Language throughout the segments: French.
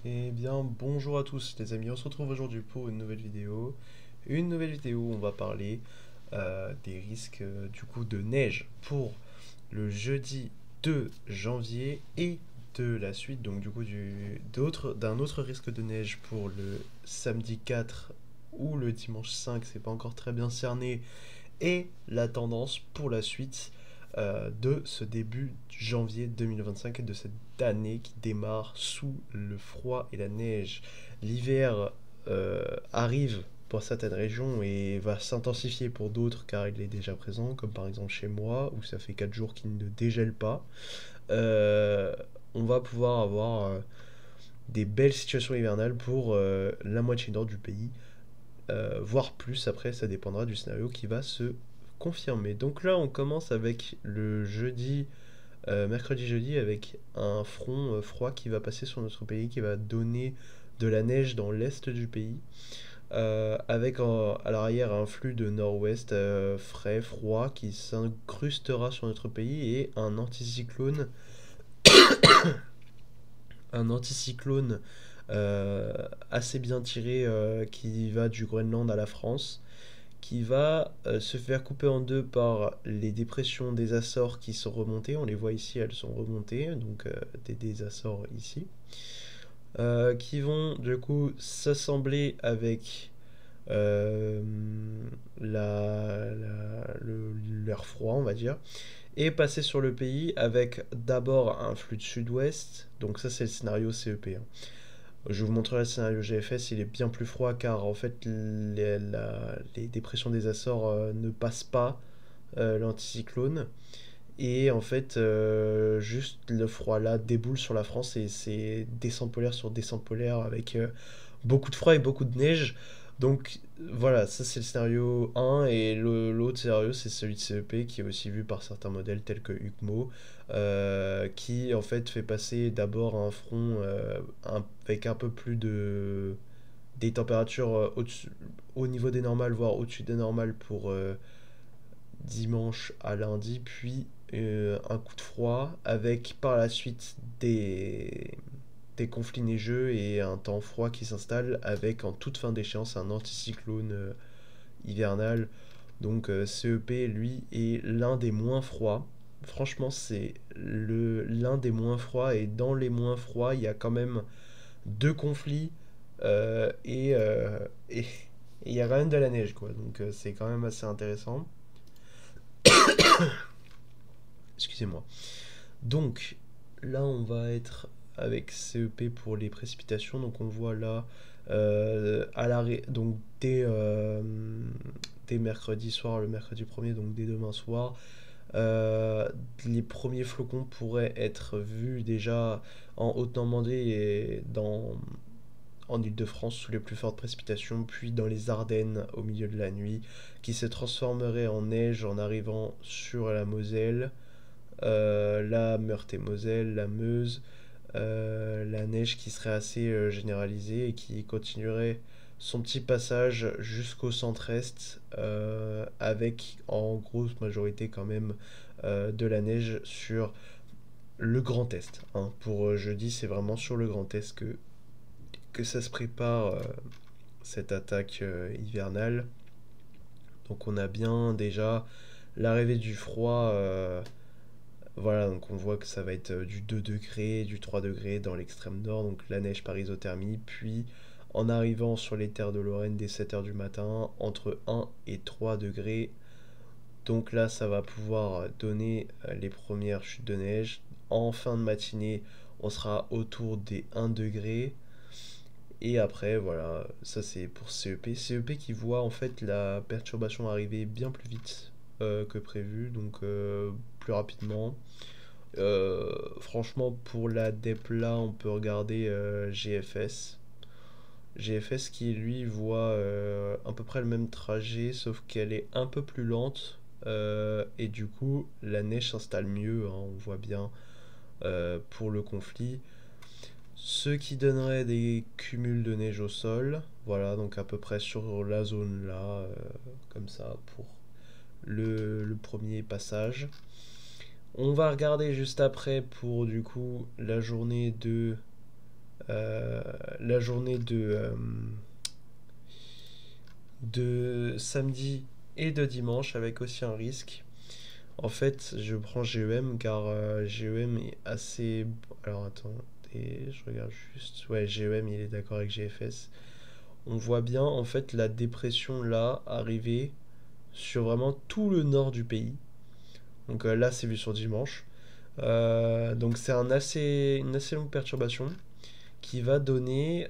Eh bien, bonjour à tous les amis, on se retrouve aujourd'hui pour une nouvelle vidéo. Une nouvelle vidéo où on va parler des risques du coup de neige pour le jeudi 2 janvier et de la suite, donc du coup d'un autre risque de neige pour le samedi 4 ou le dimanche 5, c'est pas encore très bien cerné, et la tendance pour la suite de ce début janvier 2025 et de cette année qui démarre sous le froid et la neige. L'hiver arrive pour certaines régions et va s'intensifier pour d'autres car il est déjà présent, comme par exemple chez moi où ça fait 4 jours qu'il ne dégèle pas. Euh, on va pouvoir avoir des belles situations hivernales pour la moitié nord du pays, voire plus. Après, ça dépendra du scénario qui va se confirmer. Donc là, on commence avec le jeudi, mercredi-jeudi, avec un front froid qui va passer sur notre pays, qui va donner de la neige dans l'est du pays, avec à l'arrière un flux de nord-ouest frais, froid, qui s'incrustera sur notre pays, et un anticyclone assez bien tiré qui va du Groenland à la France, qui va se faire couper en deux par les dépressions des Açores qui sont remontées. On les voit ici, elles sont remontées, donc des Açores ici, qui vont du coup s'assembler avec euh, l'air froid, on va dire, et passer sur le pays avec d'abord un flux de sud-ouest. Donc ça c'est le scénario CEP, hein. Je vous montrerai le scénario GFS, il est bien plus froid car en fait les dépressions des Açores ne passent pas l'anticyclone. Et en fait, juste le froid là déboule sur la France et c'est descente polaire sur descente polaire avec beaucoup de froid et beaucoup de neige. Donc voilà, ça c'est le scénario 1 et l'autre scénario c'est celui de CEP qui est aussi vu par certains modèles tels que UCMO, qui en fait fait passer d'abord un front avec un peu plus de des températures au niveau des normales, voire au-dessus des normales pour dimanche à lundi, puis un coup de froid avec par la suite des conflits neigeux et un temps froid qui s'installe avec en toute fin d'échéance un anticyclone hivernal. Donc CEP, lui, est l'un des moins froids. Franchement, c'est l'un des moins froids et dans les moins froids, il y a quand même deux conflits euh, et euh, et il y a quand même de la neige, quoi. Donc c'est quand même assez intéressant. Excusez-moi. Donc là, on va être avec CEP pour les précipitations. Donc on voit là à l'arrêt, donc dès mercredi soir, le mercredi premier, donc dès demain soir, euh, les premiers flocons pourraient être vus déjà en Haute-Normandie et en Île-de-France sous les plus fortes précipitations, puis dans les Ardennes au milieu de la nuit, qui se transformeraient en neige en arrivant sur la Moselle, la Meurthe-et-Moselle, la Meuse, la neige qui serait assez généralisée et qui continuerait son petit passage jusqu'au centre-est, avec en grosse majorité quand même de la neige sur le Grand Est, hein. Pour jeudi, c'est vraiment sur le Grand Est que ça se prépare, cette attaque hivernale. Donc on a bien déjà l'arrivée du froid. Voilà, donc on voit que ça va être du 2 degrés, du 3 degrés dans l'extrême nord, donc la neige par isothermie, puis en arrivant sur les terres de Lorraine dès 7 heures du matin, entre 1 et 3 degrés. Donc là, ça va pouvoir donner les premières chutes de neige. En fin de matinée, on sera autour des 1 degré. Et après, voilà, ça c'est pour CEP. CEP qui voit en fait la perturbation arriver bien plus vite que prévu, donc plus rapidement. Franchement, pour la DEP là, on peut regarder GFS. GFS qui lui voit à peu près le même trajet, sauf qu'elle est un peu plus lente. Et du coup, la neige s'installe mieux, hein, on voit bien pour le conflit. Ce qui donnerait des cumuls de neige au sol. Voilà, donc à peu près sur la zone là, comme ça, pour le premier passage. On va regarder juste après pour du coup la journée de Euh, la journée de samedi et de dimanche avec aussi un risque. En fait, je prends GEM car GEM est assez... Alors attends, je regarde juste. Ouais, GEM il est d'accord avec GFS. On voit bien en fait la dépression là arriver sur vraiment tout le nord du pays. Donc là c'est vu sur dimanche. Donc c'est une assez longue perturbation qui va donner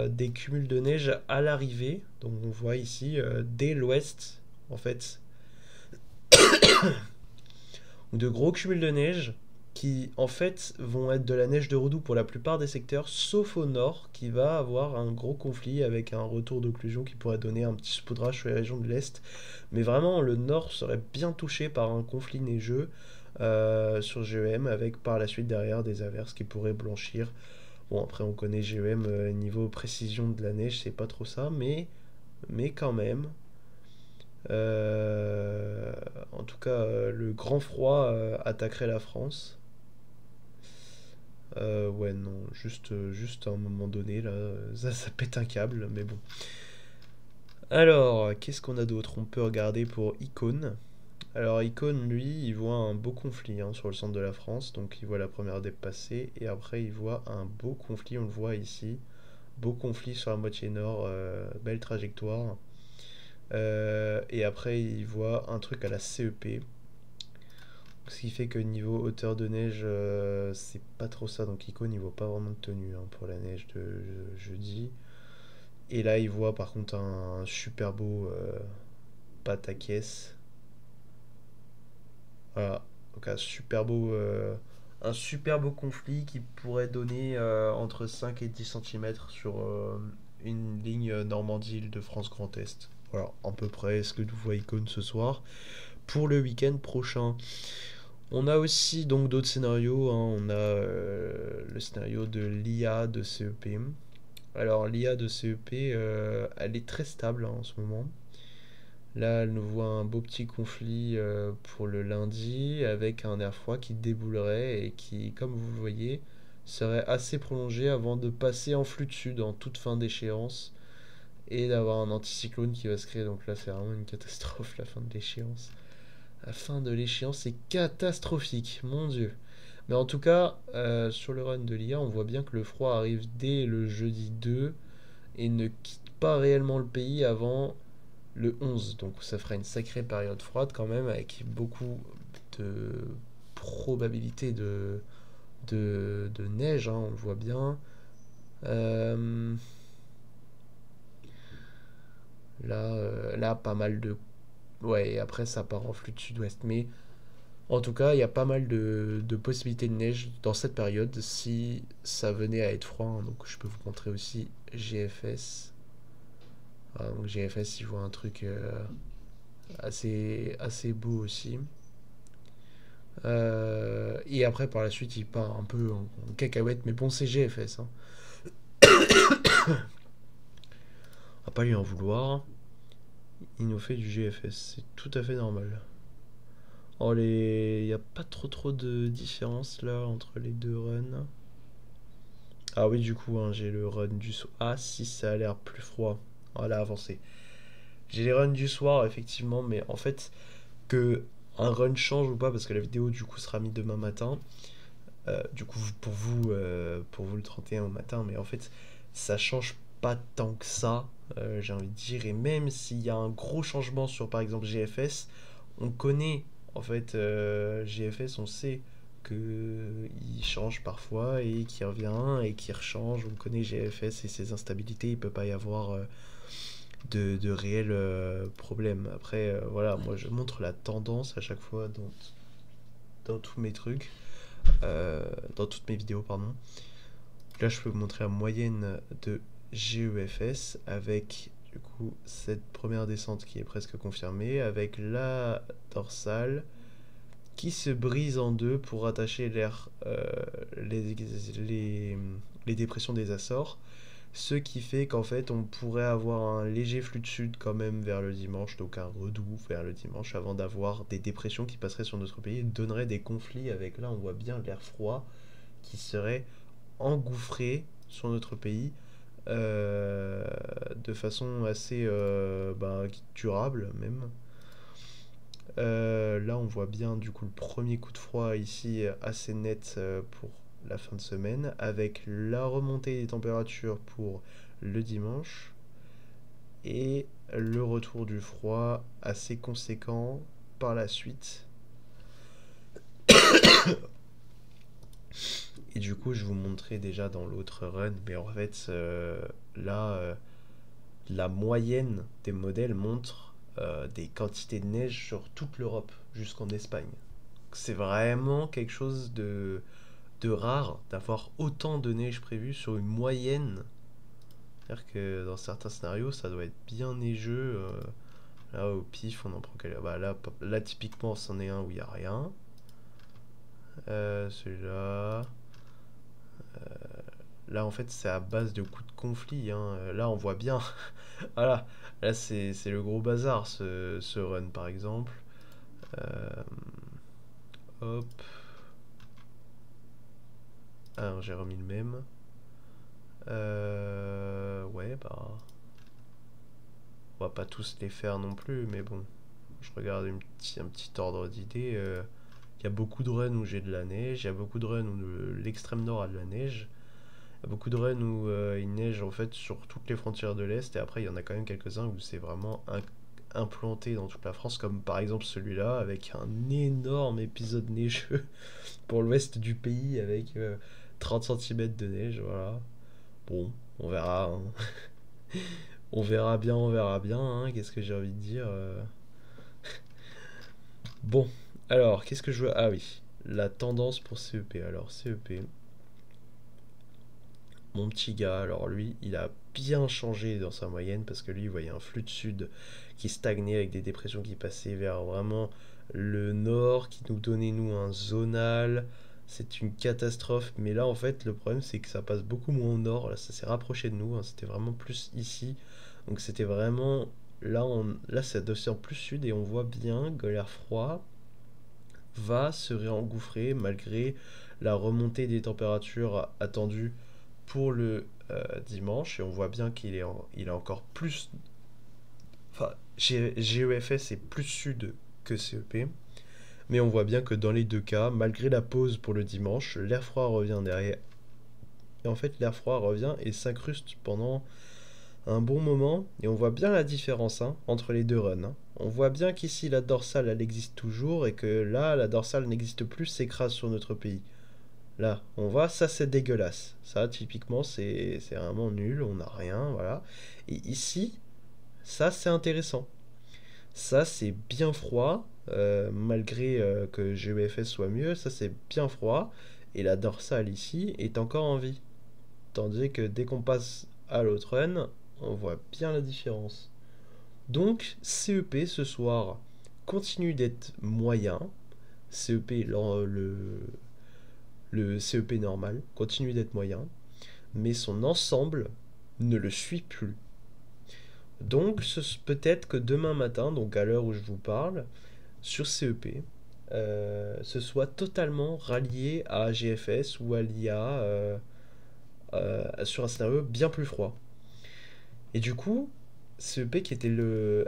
des cumuls de neige à l'arrivée. Donc on voit ici dès l'ouest en fait de gros cumuls de neige qui en fait vont être de la neige de redoux pour la plupart des secteurs, sauf au nord qui va avoir un gros conflit avec un retour d'occlusion qui pourrait donner un petit saupoudrage sur les régions de l'est. Mais vraiment le nord serait bien touché par un conflit neigeux sur GEM avec par la suite derrière des averses qui pourraient blanchir. Bon après on connaît GEM niveau précision de la neige c'est pas trop ça mais quand même euh, en tout cas, le grand froid attaquerait la France. Ouais, non, juste à un moment donné, là, ça pète un câble, mais bon. Alors, qu'est-ce qu'on a d'autre? On peut regarder pour Icône. Alors, Icône, lui, il voit un beau conflit hein, sur le centre de la France, donc il voit la première dépassée, et après, il voit un beau conflit, on le voit ici. Beau conflit sur la moitié nord, belle trajectoire. Et après, il voit un truc à la CEP. Ce qui fait que niveau hauteur de neige, c'est pas trop ça. Donc Icône, il voit pas vraiment de tenue hein, pour la neige de jeudi. Et là, il voit par contre un super beau pataquès. Voilà. Donc un super beau conflit qui pourrait donner entre 5 et 10 centimètres sur une ligne Normandie-Île-de-France Grand Est. Voilà, à peu près ce que nous voit Icône ce soir. Pour le week-end prochain, on a aussi donc d'autres scénarios, hein. On a le scénario de l'IA de CEP. Alors l'IA de CEP, elle est très stable hein, en ce moment. Là, elle nous voit un beau petit conflit pour le lundi avec un air froid qui déboulerait et qui, comme vous le voyez, serait assez prolongé avant de passer en flux de sud en toute fin d'échéance et d'avoir un anticyclone qui va se créer. Donc là, c'est vraiment une catastrophe la fin de l'échéance. La fin de l'échéance est catastrophique, mon dieu. Mais en tout cas, sur le run de l'IA, on voit bien que le froid arrive dès le jeudi 2 et ne quitte pas réellement le pays avant le 11. Donc ça fera une sacrée période froide quand même, avec beaucoup de probabilité de neige, hein, on le voit bien. Euh, là, pas mal de... Ouais, et après ça part en flux de sud-ouest. Mais en tout cas, il y a pas mal de possibilités de neige dans cette période si ça venait à être froid, hein. Donc je peux vous montrer aussi GFS. Ah, donc GFS, il voit un truc assez beau aussi. Et après, par la suite, il part un peu en cacahuète. Mais bon, c'est GFS, hein. On va pas lui en vouloir. Il nous fait du GFS. C'est tout à fait normal. Oh, il n'y a pas trop de différence là entre les deux runs. Ah oui, du coup, hein, j'ai le run du soir. Ah si, ça a l'air plus froid. Voilà, avancé. J'ai les runs du soir, effectivement, mais en fait, que un run change ou pas, parce que la vidéo, du coup, sera mise demain matin. Du coup, pour vous le 31 au matin, mais en fait, ça change pas tant que ça, j'ai envie de dire. Et même s'il y a un gros changement sur, par exemple, GFS, on connaît, en fait, GFS, on sait qu'il change parfois et qu'il revient et qu'il rechange. On connaît GFS et ses instabilités, il peut pas y avoir de réels problèmes. Après, voilà, moi je montre la tendance à chaque fois dans tous mes trucs, dans toutes mes vidéos, pardon. Là, je peux vous montrer la moyenne de GEFS avec du coup cette première descente qui est presque confirmée, avec la dorsale qui se brise en deux pour attacher les, les, les dépressions des Açores. Ce qui fait qu'en fait, on pourrait avoir un léger flux de sud quand même vers le dimanche, donc un redout vers le dimanche, avant d'avoir des dépressions qui passeraient sur notre pays et donneraient des conflits avec, là, on voit bien l'air froid qui serait engouffré sur notre pays de façon assez durable même. Là, on voit bien du coup le premier coup de froid ici assez net pour la fin de semaine, avec la remontée des températures pour le dimanche et le retour du froid assez conséquent par la suite. Et du coup, je vous montrais déjà dans l'autre run, mais en fait, là, la moyenne des modèles montre des quantités de neige sur toute l'Europe, jusqu'en Espagne. C'est vraiment quelque chose de rare d'avoir autant de neige prévue sur une moyenne. C'est-à-dire que dans certains scénarios, ça doit être bien neigeux. Là, au pif, on en prend quel... Bah, là, typiquement, c'en est un où il n'y a rien. Celui-là. Là, en fait, c'est à base de coups de conflit, hein. Là, on voit bien. Voilà. Là, c'est le gros bazar, ce run, par exemple. Euh, Hop. Ah, j'ai remis le même. Ouais, bah... On va pas tous les faire non plus, mais bon. Je regarde un petit ordre d'idées. Il y a beaucoup de runs où j'ai de la neige. Il y a beaucoup de runs où l'extrême nord a de la neige. Il y a beaucoup de runs où il neige en fait sur toutes les frontières de l'Est. Et après, il y en a quand même quelques-uns où c'est vraiment implanté dans toute la France. Comme par exemple celui-là, avec un énorme épisode neigeux pour l'ouest du pays, avec 30 cm de neige. Voilà. Bon, on verra, hein. On verra bien, hein. Qu'est-ce que j'ai envie de dire Bon, alors, qu'est-ce que je veux... Ah oui, la tendance pour CEP. Alors, CEP, mon petit gars, alors lui, il a bien changé dans sa moyenne parce que lui, il voyait un flux de sud qui stagnait avec des dépressions qui passaient vers vraiment le nord, qui nous donnait, nous, un zonal. C'est une catastrophe. Mais là, en fait, le problème, c'est que ça passe beaucoup moins au nord. Là, ça s'est rapproché de nous, hein. C'était vraiment plus ici. Donc, c'était vraiment... Là, ça descend plus sud et on voit bien que l'air froid va se réengouffrer malgré la remontée des températures attendues pour le dimanche. Et on voit bien il est encore plus... Enfin, GEFS est plus sud que CEP. Mais on voit bien que dans les deux cas, malgré la pause pour le dimanche, l'air froid revient derrière. Et en fait, l'air froid revient et s'incruste pendant un bon moment. Et on voit bien la différence, hein, entre les deux runs, hein. On voit bien qu'ici, la dorsale, elle existe toujours et que là, la dorsale n'existe plus, s'écrase sur notre pays. Là, on voit, ça c'est dégueulasse. Ça, typiquement, c'est vraiment nul, on n'a rien, voilà. Et ici, ça c'est intéressant. Ça c'est bien froid, malgré que GEFS soit mieux, ça c'est bien froid. Et la dorsale ici est encore en vie. Tandis que dès qu'on passe à l'autre run, on voit bien la différence. Donc, CEP ce soir continue d'être moyen. CEP, le CEP normal continue d'être moyen, mais son ensemble ne le suit plus. Donc peut-être que demain matin, donc à l'heure où je vous parle, sur CEP, ce soit totalement rallié à GFS ou à l'IA sur un scénario bien plus froid. Et du coup, CEP qui était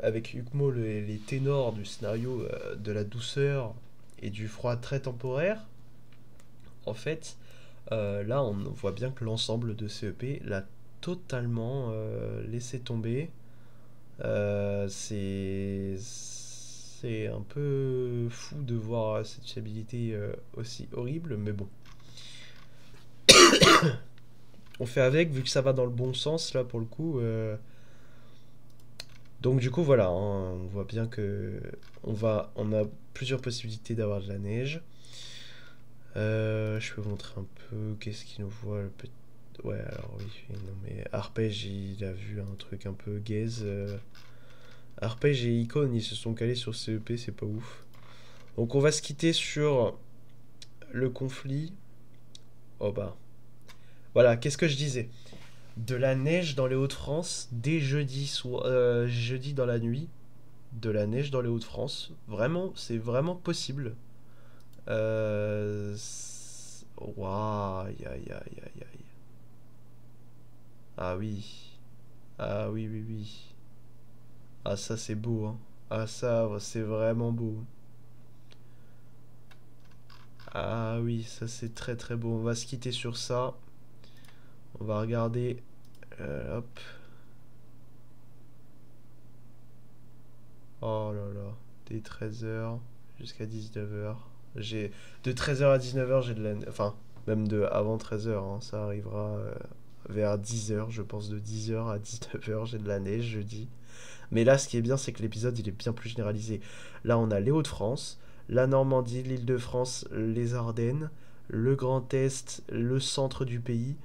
avec Ukmo les ténors du scénario de la douceur et du froid très temporaire, en fait, là, on voit bien que l'ensemble de CEP l'a totalement laissé tomber. C'est un peu fou de voir cette fiabilité aussi horrible, mais bon. On fait avec, vu que ça va dans le bon sens, là, pour le coup. Donc, du coup, voilà, hein, on voit bien que on a plusieurs possibilités d'avoir de la neige. Je peux vous montrer un peu qu'est-ce qu'il nous voit le petit. Ouais, alors oui, non mais Arpège, il a vu un truc un peu gaze. Arpège et Icon, ils se sont calés sur CEP, c'est pas ouf. Donc on va se quitter sur le conflit. Oh bah. Voilà, qu'est-ce que je disais? De la neige dans les Hauts-de-France dès jeudi dans la nuit. De la neige dans les Hauts-de-France. Vraiment, c'est vraiment possible. Waouh, aïe aïe aïe aïe aïe. Ah oui. Ah oui, oui, oui. Ah ça c'est beau, hein. Ah ça c'est vraiment beau. Ah oui, ça c'est très très beau. On va se quitter sur ça. On va regarder. Hop. Oh là là. Dès 13 h jusqu'à 19 h. J'ai de 13 h à 19 h, j'ai de la enfin même de avant 13 h, hein, ça arrivera vers 10 h, je pense de 10 h à 19 h, j'ai de la neige jeudi. Mais là ce qui est bien c'est que l'épisode il est bien plus généralisé. Là on a les Hauts-de-France, la Normandie, l'Île-de-France, les Ardennes, le Grand Est, le centre du pays.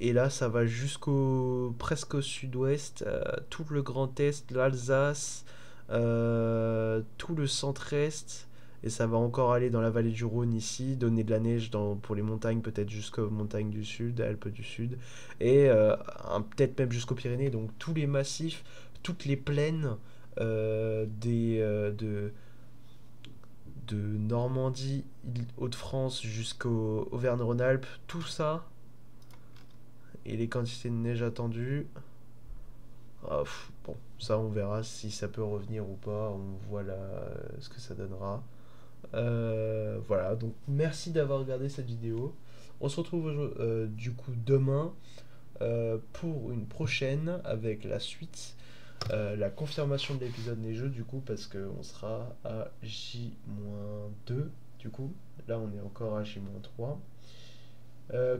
Et là, ça va jusqu'au presque au sud-ouest, tout le Grand Est, l'Alsace, tout le centre-est, et ça va encore aller dans la vallée du Rhône ici, donner de la neige pour les montagnes, peut-être jusqu'aux montagnes du sud, Alpes du sud, et peut-être même jusqu'aux Pyrénées, donc tous les massifs, toutes les plaines de Normandie, Hauts-de-France jusqu'au Auvergne-Rhône-Alpes, tout ça, et les quantités de neige attendues. Ah, bon, ça on verra si ça peut revenir ou pas, on voit là ce que ça donnera. Voilà, donc merci d'avoir regardé cette vidéo. On se retrouve du coup demain pour une prochaine avec la suite, la confirmation de l'épisode neigeux du coup, parce qu'on sera à J-2 du coup. Là on est encore à J-3.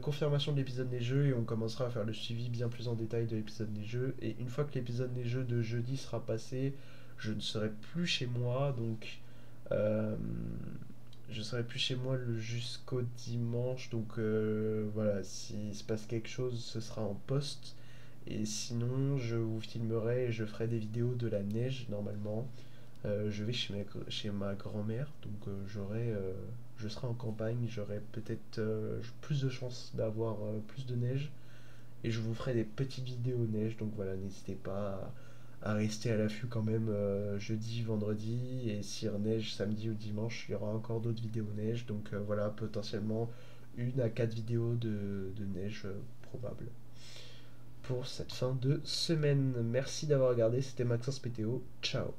Confirmation de l'épisode neigeux et on commencera à faire le suivi bien plus en détail de l'épisode neigeux. Et une fois que l'épisode neigeux de jeudi sera passé, je ne serai plus chez moi, donc euh, je serai plus chez moi jusqu'au dimanche. Donc voilà, s'il se passe quelque chose, ce sera en post. Et sinon, je vous filmerai et je ferai des vidéos de la neige normalement. Je vais chez ma grand-mère, donc je serai en campagne, j'aurai peut-être plus de chances d'avoir plus de neige, et je vous ferai des petites vidéos neige, donc voilà, n'hésitez pas à rester à l'affût quand même jeudi, vendredi, et s'il neige samedi ou dimanche, il y aura encore d'autres vidéos neige, donc voilà, potentiellement 1 à 4 vidéos de neige probables pour cette fin de semaine. Merci d'avoir regardé, c'était Maxence Météo, ciao.